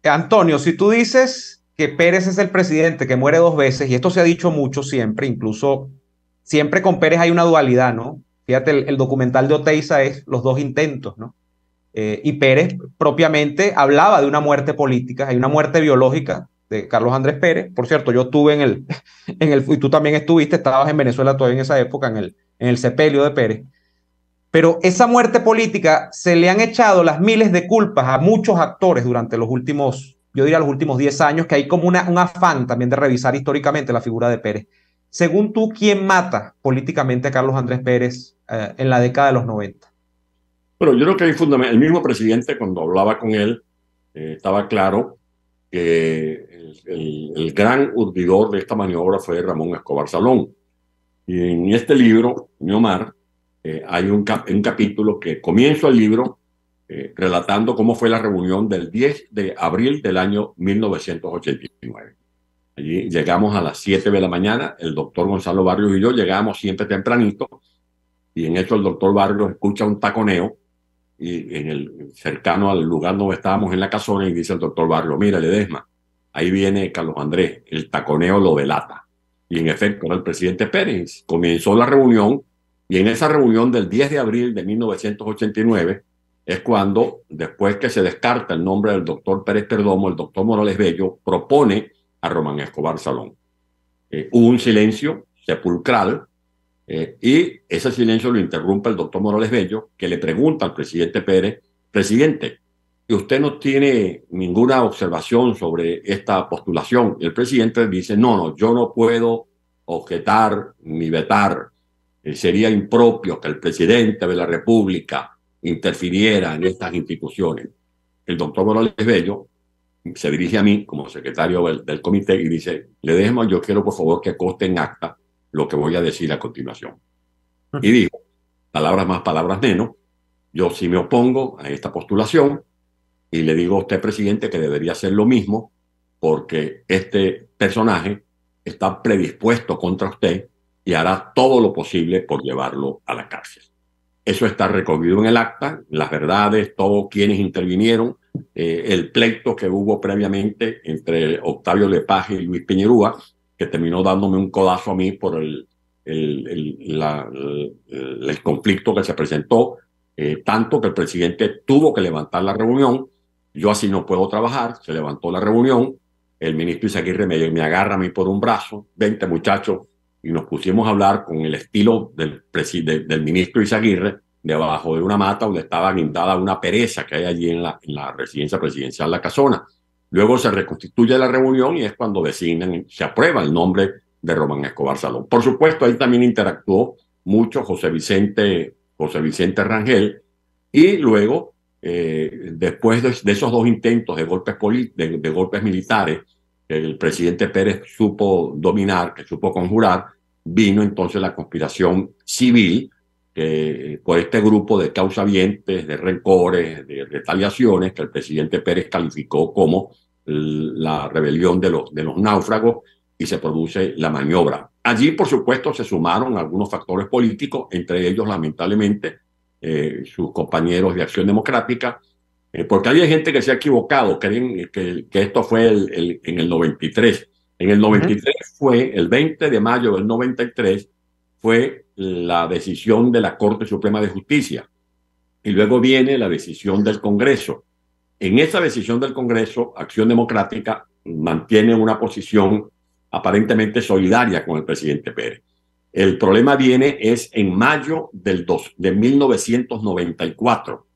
Antonio, si tú dices que Pérez es el presidente que muere 2 veces, y esto se ha dicho mucho siempre, incluso siempre con Pérez hay una dualidad, ¿no? Fíjate, el documental de Oteiza es los 2 intentos, ¿no? Y Pérez propiamente hablaba de una muerte política, hay una muerte biológica de Carlos Andrés Pérez. Por cierto, yo estuve y tú también estuviste, estabas en Venezuela todavía en esa época, en el sepelio de Pérez. Pero esa muerte política se le han echado las miles de culpas a muchos actores durante los últimos, yo diría los últimos 10 años, que hay como un afán también de revisar históricamente la figura de Pérez. Según tú, ¿quién mata políticamente a Carlos Andrés Pérez en la década de los 90? Bueno, yo creo que hay el mismo presidente, cuando hablaba con él, estaba claro que el gran urdidor de esta maniobra fue Ramón Escobar Salón. Y en este libro, mi Omar, hay un capítulo que comienza el libro relatando cómo fue la reunión del 10 de abril del año 1989. Allí llegamos a las 7 de la mañana, el doctor Gonzalo Barrios y yo llegamos siempre tempranito, y en eso el doctor Barrios escucha un taconeo y cercano al lugar donde estábamos en la casona, y dice el doctor Barrios, mira, Ledesma, ahí viene Carlos Andrés, el taconeo lo delata. Y en efecto era el presidente Pérez. Comenzó la reunión, y en esa reunión del 10 de abril de 1989 es cuando, después que se descarta el nombre del doctor Pérez Perdomo, el doctor Morales Bello propone a Román Escobar Salón. Hubo un silencio sepulcral, Y ese silencio lo interrumpe el doctor Morales Bello, que le pregunta al presidente Pérez: presidente, ¿y usted no tiene ninguna observación sobre esta postulación? Y el presidente dice: no, yo no puedo objetar ni vetar. Sería impropio que el presidente de la República interfiriera en estas instituciones. El doctor Morales Bello se dirige a mí como secretario del comité y dice: le dejemos, yo quiero por favor que conste en acta lo que voy a decir a continuación. Y dijo, palabras más, palabras menos, yo sí me opongo a esta postulación y le digo a usted, presidente, que debería hacer lo mismo porque este personaje está predispuesto contra usted y hará todo lo posible por llevarlo a la cárcel. Eso está recogido en el acta, las verdades, todos quienes intervinieron, el pleito que hubo previamente entre Octavio Lepage y Luis Piñerúa, que terminó dándome un codazo a mí por el conflicto que se presentó, tanto que el presidente tuvo que levantar la reunión. Yo así no puedo trabajar, se levantó la reunión, el ministro Izaguirre me agarra a mí por un brazo, 20 muchachos, y nos pusimos a hablar con el estilo del ministro Izaguirre, debajo de una mata donde estaba guindada una pereza que hay allí en la residencia presidencial La Casona. Luego se reconstituye la reunión y es cuando designan, se aprueba el nombre de Román Escobar Salón. Por supuesto, ahí también interactuó mucho José Vicente Rangel, y luego, después de esos dos intentos de golpes militares que el presidente Pérez supo dominar, que supo conjurar, vino entonces la conspiración civil por este grupo de causavientes, de rencores, de retaliaciones que el presidente Pérez calificó como la rebelión de los náufragos, y se produce la maniobra. Allí, por supuesto, se sumaron algunos factores políticos, entre ellos, lamentablemente, sus compañeros de Acción Democrática, porque había gente que se ha equivocado, creen que esto fue en el 93. En el 93 fue, el 20 de mayo del 93, fue la decisión de la Corte Suprema de Justicia. Y luego viene la decisión del Congreso. En esa decisión del Congreso, Acción Democrática mantiene una posición aparentemente solidaria con el presidente Pérez. El problema es en mayo de 1994,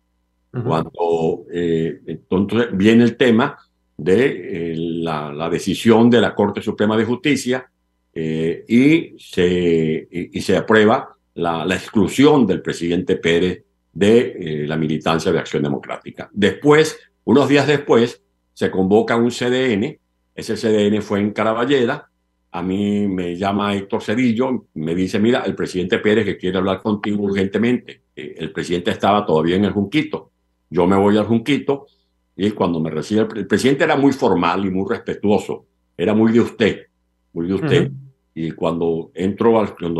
cuando entonces viene el tema de la decisión de la Corte Suprema de Justicia, y se aprueba la exclusión del presidente Pérez de la militancia de Acción Democrática. Después, unos días después, se convoca un CDN. Ese CDN fue en Caraballeda. A mí me llama Héctor Cedillo, me dice: mira, el presidente Pérez que quiere hablar contigo urgentemente. El presidente estaba todavía en el Junquito. Yo me voy al Junquito, y cuando me recibe el presidente era muy formal y muy respetuoso, era muy de usted, muy de usted. Y cuando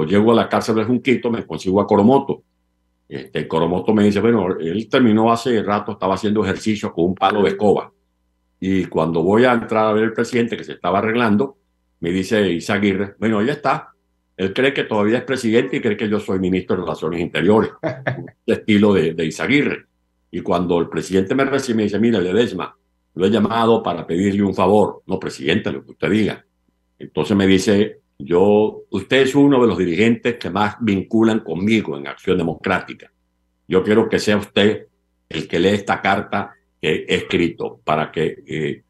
llego a la cárcel del Junquito, me consigo a Coromoto. Coromoto me dice: bueno, él terminó hace rato, estaba haciendo ejercicio con un palo de escoba. Y cuando voy a entrar a ver al presidente, que se estaba arreglando, me dice Izaguirre: bueno, ya está. Él cree que todavía es presidente y cree que yo soy ministro de Relaciones Interiores. El estilo de Izaguirre. Y cuando el presidente me recibe, me dice: mira, Ledesma, lo he llamado para pedirle un favor. No, presidente, lo que usted diga. Entonces me dice: usted es uno de los dirigentes que más vinculan conmigo en Acción Democrática. Yo quiero que sea usted el que lee esta carta que he escrito para que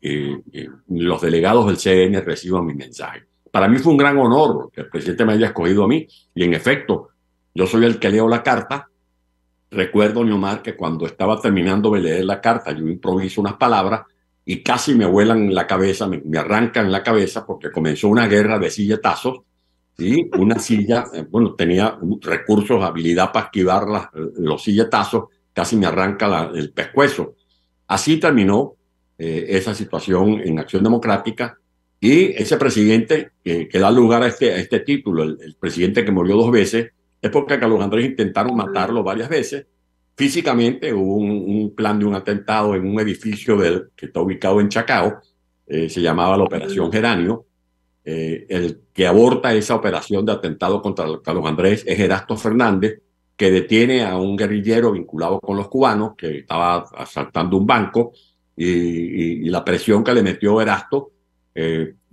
los delegados del CN reciban mi mensaje. Para mí fue un gran honor que el presidente me haya escogido a mí, y en efecto, yo soy el que leo la carta. Recuerdo, Neomar, que cuando estaba terminando de leer la carta, yo improviso unas palabras y casi me vuelan la cabeza, me arrancan la cabeza, porque comenzó una guerra de silletazos, y una silla, tenía recursos, habilidad para esquivar los silletazos, casi me arranca el pescuezo. Así terminó esa situación en Acción Democrática, y ese presidente que da lugar a este título, el presidente que murió 2 veces, es porque a Carlos Andrés intentaron matarlo varias veces. Físicamente hubo un plan de un atentado en un edificio que está ubicado en Chacao, se llamaba la Operación Geranio. El que aborta esa operación de atentado contra Carlos Andrés es Erasto Fernández, que detiene a un guerrillero vinculado con los cubanos que estaba asaltando un banco, y la presión que le metió Erasto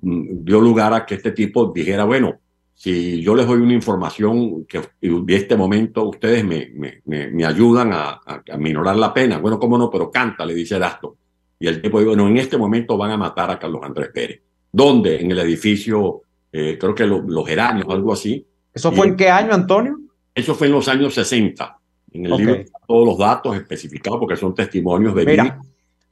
dio lugar a que este tipo dijera: bueno, si yo les doy una información que de este momento ustedes me ayudan a minorar la pena. Bueno, cómo no, pero canta, le dice Erasto. Y el tipo dice, bueno, en este momento van a matar a Carlos Andrés Pérez. ¿Dónde? En el edificio, creo que Los Geranios, algo así. ¿Eso fue en qué año, Antonio? Eso fue en los años 60. En el libro están todos los datos especificados porque son testimonios verídicos.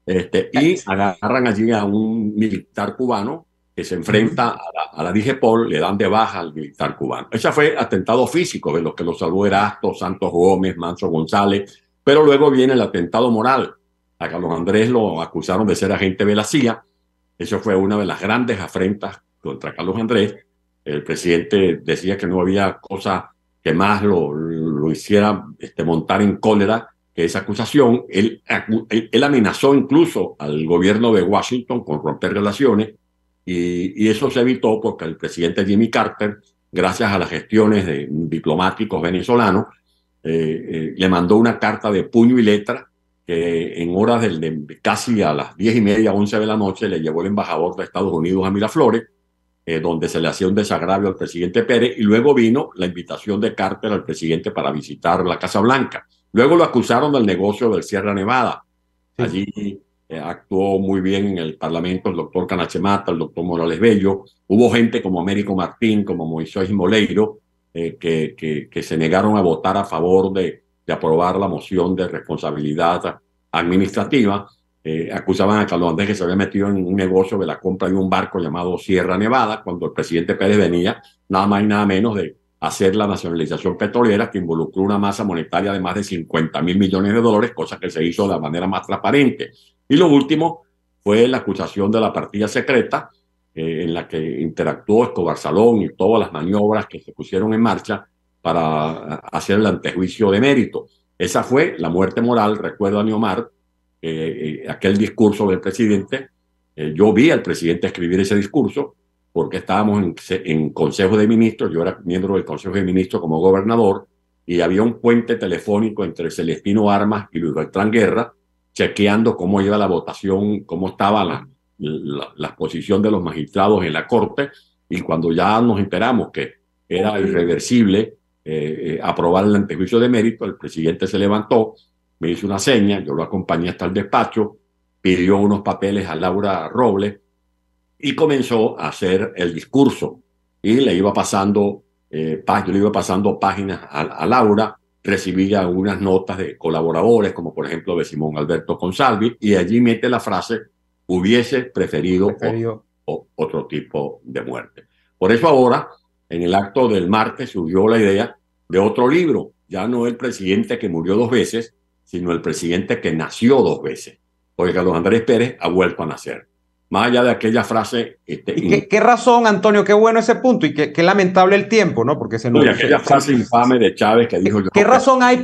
Y agarran allí a un militar cubano que se enfrenta a la DIGEPOL, le dan de baja al militar cubano. Ese fue atentado físico, de los que lo salvó Erasto, Santos Gómez, Manso González, pero luego viene el atentado moral. A Carlos Andrés lo acusaron de ser agente de la CIA. Eso fue una de las grandes afrentas contra Carlos Andrés. El presidente decía que no había cosa que más lo hiciera montar en cólera que esa acusación. Él amenazó incluso al gobierno de Washington con romper relaciones, y eso se evitó porque el presidente Jimmy Carter, gracias a las gestiones de diplomáticos venezolanos, le mandó una carta de puño y letra que en horas casi a las 10:30, 11 de la noche le llevó el embajador de Estados Unidos a Miraflores, donde se le hacía un desagravio al presidente Pérez, y luego vino la invitación de Carter al presidente para visitar la Casa Blanca. Luego lo acusaron del negocio del Sierra Nevada. Allí actuó muy bien en el Parlamento el doctor Canachemata, el doctor Morales Bello. Hubo gente como Américo Martín, como Moisés Moleiro, que se negaron a votar a favor de aprobar la moción de responsabilidad administrativa. Acusaban a Carlos Andrés que se había metido en un negocio de la compra de un barco llamado Sierra Nevada, cuando el presidente Pérez venía nada más y nada menos de hacer la nacionalización petrolera, que involucró una masa monetaria de más de 50.000 millones de dólares, cosa que se hizo de la manera más transparente. Y lo último fue la acusación de la partida secreta, en la que interactuó Escobar Salón y todas las maniobras que se pusieron en marcha para hacer el antejuicio de mérito. Esa fue la muerte moral. Recuerdo a Neomar, aquel discurso del presidente. Yo vi al presidente escribir ese discurso porque estábamos en Consejo de Ministros. Yo era miembro del Consejo de Ministros como gobernador, y había un puente telefónico entre Celestino Armas y Luis Beltrán Guerra, chequeando cómo iba la votación, cómo estaba la posición de los magistrados en la Corte. Y cuando ya nos enteramos que era irreversible aprobar el antejuicio de mérito, el presidente se levantó, me hizo una seña, yo lo acompañé hasta el despacho, pidió unos papeles a Laura Robles y comenzó a hacer el discurso. Y le iba pasando, yo le iba pasando páginas a Laura, recibía unas notas de colaboradores, como por ejemplo de Simón Alberto Consalvi, y allí mete la frase: hubiese preferido otro tipo de muerte. Por eso ahora, en el acto del martes, surgió la idea de otro libro, ya no el presidente que murió 2 veces, sino el presidente que nació 2 veces, porque Carlos Andrés Pérez ha vuelto a nacer. Más allá de aquella frase... ¿Qué razón, Antonio? Qué bueno ese punto, y qué lamentable el tiempo, ¿no? Porque aquella frase infame de Chávez que dijo... ¿Qué razón hay,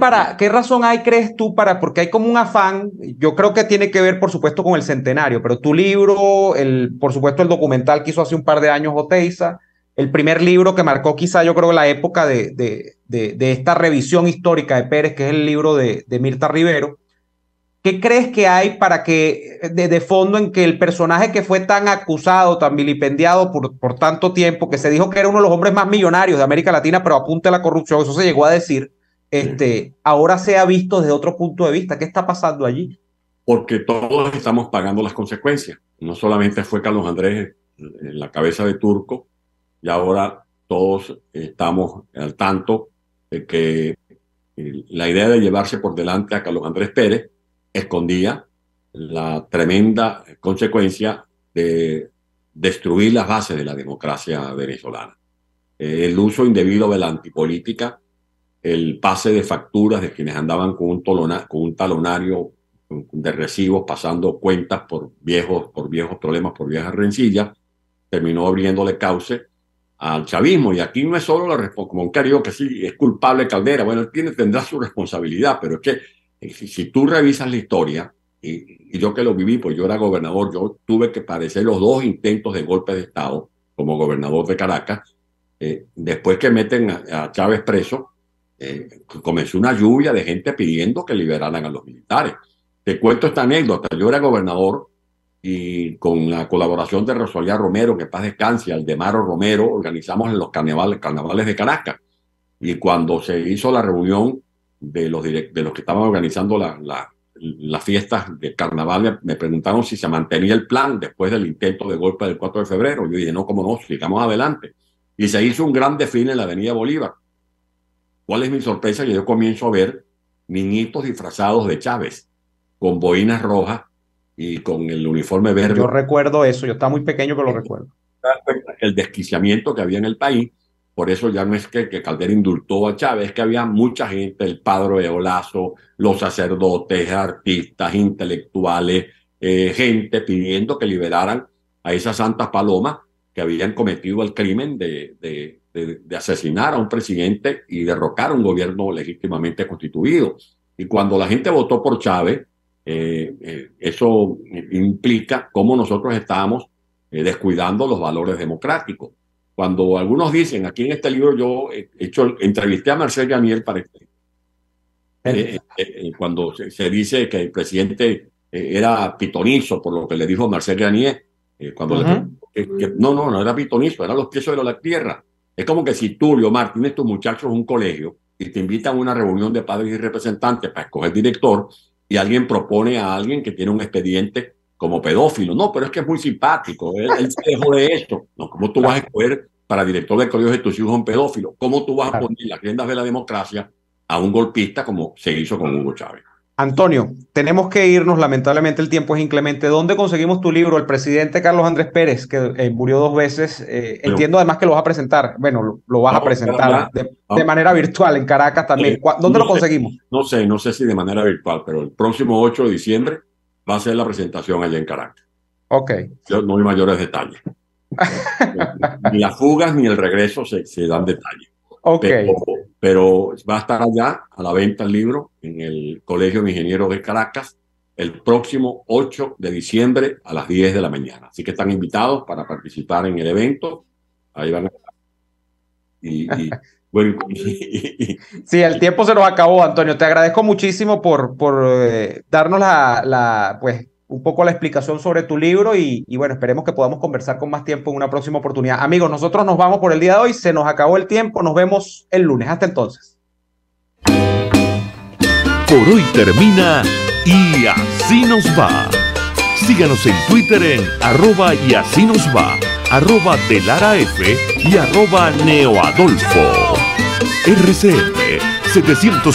crees tú, porque hay como un afán? Yo creo que tiene que ver, por supuesto, con el centenario, pero tu libro, por supuesto, el documental que hizo hace un par de años Oteiza, el primer libro que marcó quizá, yo creo, la época de esta revisión histórica de Pérez, que es el libro de Mirta Rivero. ¿Qué crees que hay para que, de fondo, en que el personaje que fue tan acusado, tan vilipendiado por tanto tiempo, que se dijo que era uno de los hombres más millonarios de América Latina, pero apunta a la corrupción, eso se llegó a decir, ahora sea visto desde otro punto de vista? ¿Qué está pasando allí? Porque todos estamos pagando las consecuencias. No solamente fue Carlos Andrés en la cabeza de Turco, y ahora todos estamos al tanto de que la idea de llevarse por delante a Carlos Andrés Pérez escondía la tremenda consecuencia de destruir las bases de la democracia venezolana. El uso indebido de la antipolítica, el pase de facturas de quienes andaban con un talonario de recibos, pasando cuentas por viejos problemas, por viejas rencillas, terminó abriéndole cauce al chavismo. Y aquí no es solo como un querido que sí es culpable Caldera. Bueno, él tendrá su responsabilidad, pero es que si tú revisas la historia, y yo que lo viví, pues yo era gobernador, yo tuve que padecer los 2 intentos de golpe de Estado como gobernador de Caracas. Después que meten a Chávez preso, comenzó una lluvia de gente pidiendo que liberaran a los militares. Te cuento esta anécdota. Yo era gobernador y con la colaboración de Rosalía Romero, que en paz descanse, Aldemaro Romero, organizamos los carnavales de Caracas. Y cuando se hizo la reunión de los que estaban organizando las fiestas de carnaval, me preguntaron si se mantenía el plan después del intento de golpe del 4 de febrero. Yo dije, no, cómo no, sigamos adelante. Y se hizo un gran desfile en la Avenida Bolívar. ¿Cuál es mi sorpresa? Que yo comienzo a ver niñitos disfrazados de Chávez, con boinas rojas y con el uniforme verde. Yo recuerdo eso, yo estaba muy pequeño, pero lo recuerdo. El desquiciamiento que había en el país. Por eso ya no es que Caldera indultó a Chávez, es que había mucha gente, el padre de Olazo, los sacerdotes, artistas, intelectuales, gente pidiendo que liberaran a esas santas palomas que habían cometido el crimen de asesinar a un presidente y derrocar a un gobierno legítimamente constituido. Y cuando la gente votó por Chávez, eso implica cómo nosotros estábamos descuidando los valores democráticos. Cuando algunos dicen, aquí en este libro yo entrevisté a Marcel Garnier para cuando se dice que el presidente era pitonizo por lo que le dijo Marcel Garnier, cuando no era pitonizo, eran los pies sobre la tierra. Es como que si tú, Leomar, tienes tus muchachos en un colegio y te invitan a una reunión de padres y representantes para escoger director y alguien propone a alguien que tiene un expediente como pedófilo. No, pero es que es muy simpático, él se dejó de esto. No, ¿cómo tú vas a escoger para director del colegio de tus hijos un pedófilo? ¿Cómo tú vas a poner las riendas de la democracia a un golpista como se hizo con Hugo Chávez? Antonio, tenemos que irnos, lamentablemente el tiempo es inclemente. ¿Dónde conseguimos tu libro? El presidente Carlos Andrés Pérez, que murió 2 veces. Entiendo además que lo vas a presentar. Bueno, lo vas a presentar de manera virtual en Caracas también. ¿Dónde lo conseguimos? No sé si de manera virtual, pero el próximo 8 de diciembre va a ser la presentación allá en Caracas. Ok. Yo no hay mayores detalles. Ni las fugas ni el regreso se dan detalles. Okay. Pero va a estar allá a la venta el libro en el Colegio de Ingenieros de Caracas el próximo 8 de diciembre a las 10 de la mañana. Así que están invitados para participar en el evento. Ahí van a estar. Bueno, sí, el tiempo se nos acabó, Antonio. Te agradezco muchísimo por darnos pues un poco la explicación sobre tu libro y bueno, esperemos que podamos conversar con más tiempo en una próxima oportunidad. Amigos, nosotros nos vamos por el día de hoy, se nos acabó el tiempo, nos vemos el lunes. Hasta entonces. Por hoy termina Y Así Nos Va. Síganos en Twitter en @YASÍNOSVA, @DeLaraF y @NeoAdolfo. RCF 700